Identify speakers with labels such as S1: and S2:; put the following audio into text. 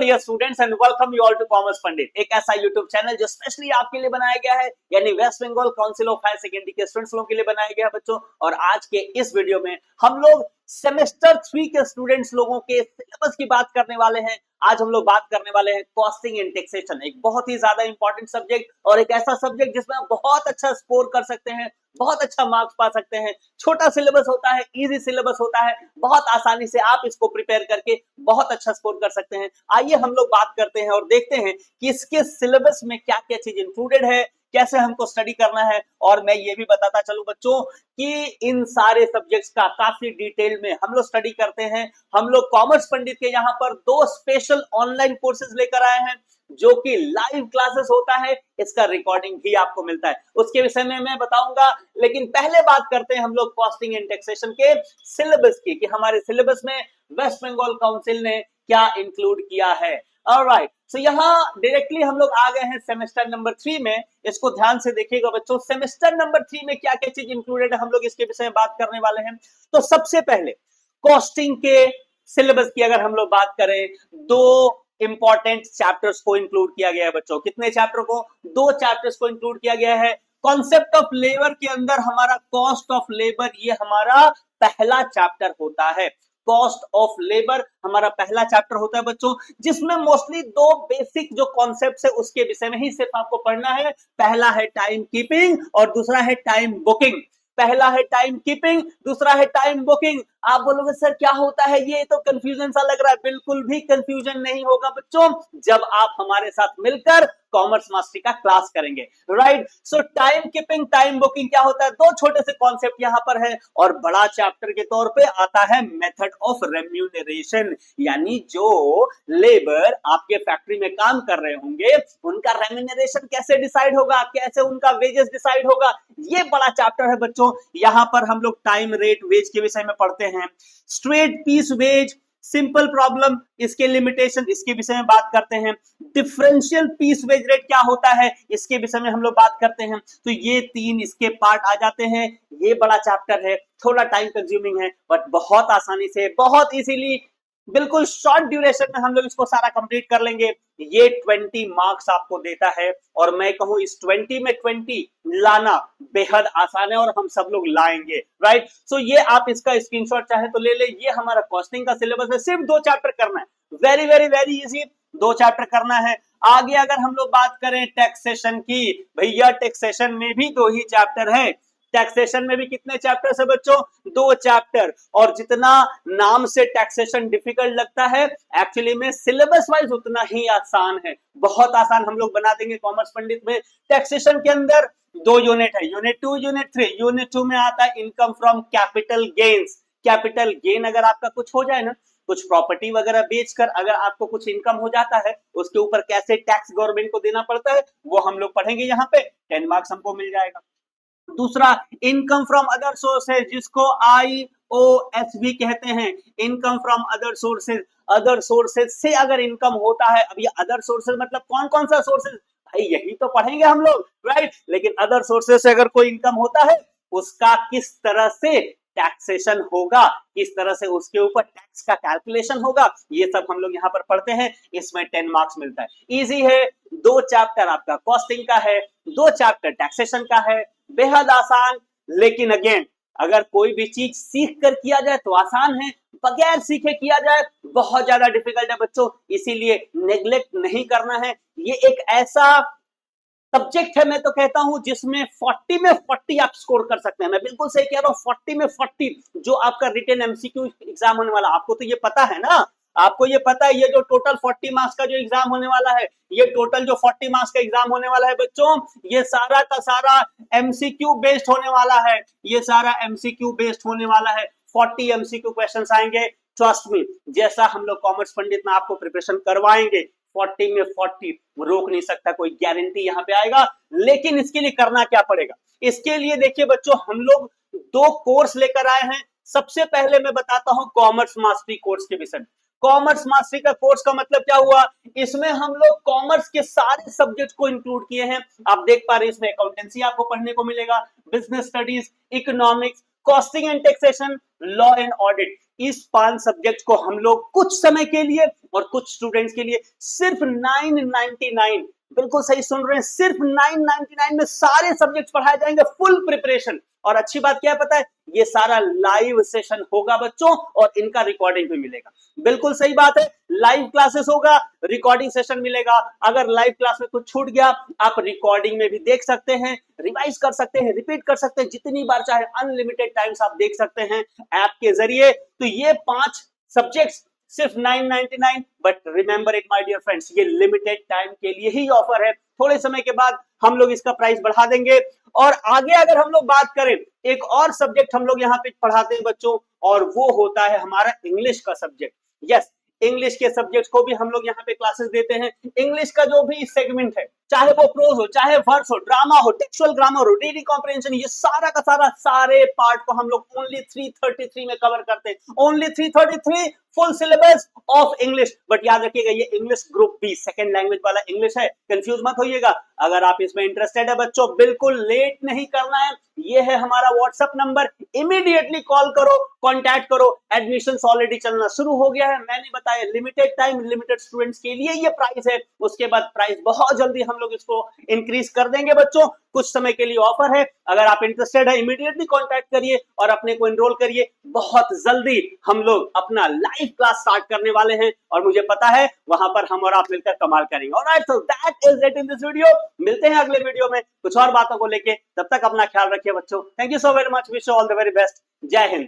S1: Dear students and welcome you all to Commerce Pandit, एक ऐसा YouTube channel जो specially आपके लिए बनाया गया है, यानी West Bengal council of higher secondary के स्टूडेंट्स लोगों के लिए बनाया गया है बच्चों। और आज के इस वीडियो में हम लोग सेमेस्टर 3 के स्टूडेंट्स लोगों के सिलेबस की बात करने वाले हैं। आज हम लोग बात करने वाले हैं कॉस्टिंग एंड टैक्सेशन, एक बहुत ही ज्यादा इंपॉर्टेंट सब्जेक्ट और एक ऐसा सब्जेक्ट जिसमें आप बहुत अच्छा स्कोर कर सकते हैं, बहुत अच्छा मार्क्स पा सकते हैं। छोटा सिलेबस होता है, इजी सिलेबस होता है, बहुत आसानी से आप इसको प्रिपेयर करके बहुत अच्छा स्कोर कर सकते हैं। आइए हम लोग बात करते हैं और देखते हैं कि इसके सिलेबस में क्या क्या चीज इंक्लूडेड है, कैसे हमको स्टडी करना है। और मैं ये भी बताता चलूं बच्चों कि इन सारे सब्जेक्ट्स का काफी डिटेल में हम लोग स्टडी करते हैं। हम लोग कॉमर्स पंडित के यहाँ पर 2 स्पेशल ऑनलाइन कोर्सेज लेकर आए हैं, जो कि लाइव क्लासेस होता है, इसका रिकॉर्डिंग भी आपको मिलता है, उसके विषय में मैं बताऊंगा। लेकिन पहले बात करते हैं हम लोग कॉस्टिंग एंड टैक्सेशन के सिलेबस की, कि हमारे सिलेबस में वेस्ट बंगाल काउंसिल ने क्या इंक्लूड किया है। ऑलराइट, सो यहाँ डायरेक्टली हम लोग आ गए हैं सेमेस्टर नंबर 3 में। इसको ध्यान से देखिएगा बच्चों, सेमेस्टर नंबर 3 में क्या क्या चीज इंक्लूडेड है, हम लोग इसके विषय में बात करने वाले हैं। तो सबसे पहले कॉस्टिंग के सिलेबस की अगर हम लोग बात करें, 2 इंपॉर्टेंट चैप्टर्स को इंक्लूड किया गया है बच्चों। कितने चैप्टर को? 2 चैप्टर्स को इंक्लूड किया गया है। कॉन्सेप्ट ऑफ लेबर के अंदर हमारा कॉस्ट ऑफ लेबर, ये हमारा पहला चैप्टर होता है। कॉस्ट ऑफ लेबर हमारा पहला चैप्टर होता है बच्चों, जिसमें मोस्टली 2 बेसिक जो कॉन्सेप्ट्स है उसके विषय में ही सिर्फ आपको पढ़ना है। पहला है टाइम कीपिंग और दूसरा है टाइम बुकिंग। पहला है टाइम कीपिंग, दूसरा है टाइम बुकिंग। आप बोलोगे सर क्या होता है, ये तो कंफ्यूजन सा लग रहा है। बिल्कुल भी कंफ्यूजन नहीं होगा बच्चों, जब आप हमारे साथ मिलकर कॉमर्स मास्टरी का क्लास करेंगे। राइट, सो टाइम कीपिंग, टाइम बुकिंग क्या होता है, 2 छोटे से कॉन्सेप्ट यहां पर है। और बड़ा चैप्टर के तौर पे आता है मेथड ऑफ रेम्यूनरेशन, यानी जो लेबर आपके फैक्ट्री में काम कर रहे होंगे उनका रेम्यूनरेशन कैसे डिसाइड होगा, कैसे उनका वेजेस डिसाइड होगा, ये बड़ा चैप्टर है बच्चों। यहां पर हम लोग टाइम रेट वेज के विषय में पढ़ते हैं। Straight piece wage, simple problem, इसके लिमिटेशन, इसके विषय में बात करते हैं। डिफरेंशियल पीस वेज रेट क्या होता है, इसके विषय में हम लोग बात करते हैं। तो ये 3 इसके पार्ट आ जाते हैं। ये बड़ा चैप्टर है, थोड़ा टाइम कंज्यूमिंग है, बट बहुत आसानी से, बहुत इजीली, बिल्कुल शॉर्ट ड्यूरेशन में हम लोग इसको सारा कंप्लीट कर लेंगे। ये 20 मार्क्स आपको देता है, और मैं कहूं इस 20 में 20 लाना बेहद आसान है और हम सब लोग लाएंगे। राइट, सो ये आप इसका स्क्रीनशॉट चाहे तो ले ले। ये हमारा कॉस्टिंग का सिलेबस है, सिर्फ 2 चैप्टर करना है, very very very easy, 2 chapter करना है। आगे अगर हम लोग बात करें टैक्सेशन की, भैया टैक्सेशन में भी 2 ही चैप्टर है। टैक्सेशन में भी कितने चैप्टर्स है बच्चों? 2 चैप्टर। और जितना नाम से टैक्सेशन डिफिकल्ट लगता है, एक्चुअली में सिलेबस वाइज उतना ही आसान है, बहुत आसान हम लोग बना देंगे कॉमर्स पंडित में। टैक्सेशन के अंदर 2 यूनिट है, यूनिट 2, यूनिट 3। यूनिट 2 में आता है income from capital gains. Capital gain अगर आपका कुछ हो जाए ना, कुछ प्रॉपर्टी वगैरह बेचकर अगर आपको कुछ इनकम हो जाता है, उसके ऊपर कैसे टैक्स गवर्नमेंट को देना पड़ता है, वो हम लोग पढ़ेंगे। यहाँ पे 10 मार्क्स हमको मिल जाएगा। दूसरा इनकम फ्रॉम अदर सोर्सेज, जिसको IOS भी कहते हैं, income from other sources. Other sources से अगर इनकम होता है, अब ये अदर सोर्सेज मतलब कौन कौन सा सोर्सेज, भाई यही तो पढ़ेंगे हम लोग। राइट, लेकिन अदर सोर्सेज से अगर कोई इनकम होता है, उसका किस तरह से टैक्सेशन होगा, किस तरह से उसके ऊपर टैक्स का कैलकुलेशन होगा, ये सब हम लोग यहाँ पर पढ़ते हैं। इसमें 10 मार्क्स मिलता है। इजी है, 2 चैप्टर आपका कॉस्टिंग का है, 2 चैप्टर टैक्सेशन का है, बेहद आसान। लेकिन अगेन, अगर कोई भी चीज सीख कर किया जाए तो आसान है, बगैर सीखे किया जाए बहुत ज्यादा डिफिकल्ट है बच्चों। इसीलिए नेग्लेक्ट नहीं करना है। ये एक ऐसा सब्जेक्ट है, मैं तो कहता हूं, जिसमें 40 में 40 आप स्कोर कर सकते हैं। मैं बिल्कुल सही कह रहा हूं, 40 में 40 जो आपका रिटन MCQ एग्जाम होने वाला, आपको तो ये पता है ना, आपको ये पता है, ये जो टोटल 40 मार्क्स का जो एग्जाम होने वाला है, ये टोटल जो 40 मार्क्स का एग्जाम होने वाला है बच्चों, ये सारा का सारा MCQ बेस्ड होने वाला है। ये सारा MCQ बेस्ड होने वाला है। 40 MCQ क्वेश्चंस आएंगे, ट्रस्ट मी। जैसा हम लोग कॉमर्स पंडित में आपको प्रिपरेशन करवाएंगे, 40 में 40 रोक नहीं सकता कोई, गारंटी यहां पे आएगा। लेकिन इसके लिए करना क्या पड़ेगा? इसके लिए देखिए बच्चों, हम लोग 2 कोर्स लेकर आए हैं। सबसे पहले मैं बताता हूं कॉमर्स मास्टरी कोर्स के विषय में। कॉमर्स मास्टरी का कोर्स का मतलब क्या हुआ, इसमें हम लोग कॉमर्स के सारे सब्जेक्ट को इंक्लूड किए हैं। आप देख पा रहे हैं, इसमें अकाउंटेंसी आपको पढ़ने को मिलेगा, business studies, economics, costing and taxation, law and audit, इस 5 सब्जेक्ट को हम लोग कुछ समय के लिए और कुछ स्टूडेंट्स के लिए सिर्फ 999, बिल्कुल सही सुन रहे हैं, सिर्फ 999 में सारे सब्जेक्ट पढ़ाए जाएंगे, फुल प्रिपरेशन। और अच्छी बात क्या है पता है, ये सारा लाइव सेशन होगा बच्चों, और इनका रिकॉर्डिंग भी मिलेगा। बिल्कुल सही बात है, लाइव क्लासेस होगा, रिकॉर्डिंग सेशन मिलेगा। अगर लाइव क्लास में कुछ छूट गया, आप रिकॉर्डिंग में भी देख सकते हैं, रिवाइज कर सकते हैं, रिपीट कर सकते हैं, जितनी बार चाहे अनलिमिटेड टाइम्स आप देख सकते हैं ऐप के जरिए। तो ये 5 सब्जेक्ट्स सिर्फ 999, but remember it my dear friends, ये लिमिटेड टाइम के लिए ही ऑफर है। थोड़े समय के बाद हम लोग इसका प्राइस बढ़ा देंगे। और आगे अगर हम लोग बात करें, एक और सब्जेक्ट हम लोग यहाँ पे पढ़ाते हैं बच्चों, और वो होता है हमारा इंग्लिश का सब्जेक्ट। यस, इंग्लिश के सब्जेक्ट को भी हम लोग यहाँ पे क्लासेस देते हैं। इंग्लिश का जो भी सेगमेंट है, चाहे वो प्रोज हो, चाहे वर्स हो, ड्रामा हो, टेक्सुअल ग्रामर हो, रीडिंग कॉम्प्रिहेंशन, ये सारा का सारा सारे पार्ट को हम लोग ओनली 333 में कवर करते हैं। Only 333 full syllabus of English. But याद रखिएगा, ये English group B second language वाला इंग्लिश है, कंफ्यूज मत होइएगा। अगर आप इसमें इंटरेस्टेड है बच्चों, बिल्कुल लेट नहीं करना है। ये है हमारा व्हाट्सएप नंबर, इमीडिएटली कॉल करो, कांटेक्ट करो। एडमिशंस ऑलरेडी चलना शुरू हो गया है। मैंने बताया लिमिटेड टाइम, लिमिटेड स्टूडेंट्स के लिए ये प्राइस है। उसके बाद प्राइस बहुत जल्दी हम लोग इसको इंक्रीज कर देंगे बच्चों, कुछ समय के लिए ऑफर है। अगर आप इंटरेस्टेड है, इमीडिएटली कांटेक्ट करिए और अपने को एनरोल करिए। बहुत जल्दी हम लोग अपना लाइव क्लास स्टार्ट करने वाले हैं, और मुझे पता है वहां पर हम और आप मिलकर कमाल करेंगे। Alright, so that is it in this video. मिलते हैं अगले वीडियो में कुछ और बातों को लेके। तब तक अपना ख्याल रखिए बच्चों। Thank you so very much, wish you all the very best. जय हिंद।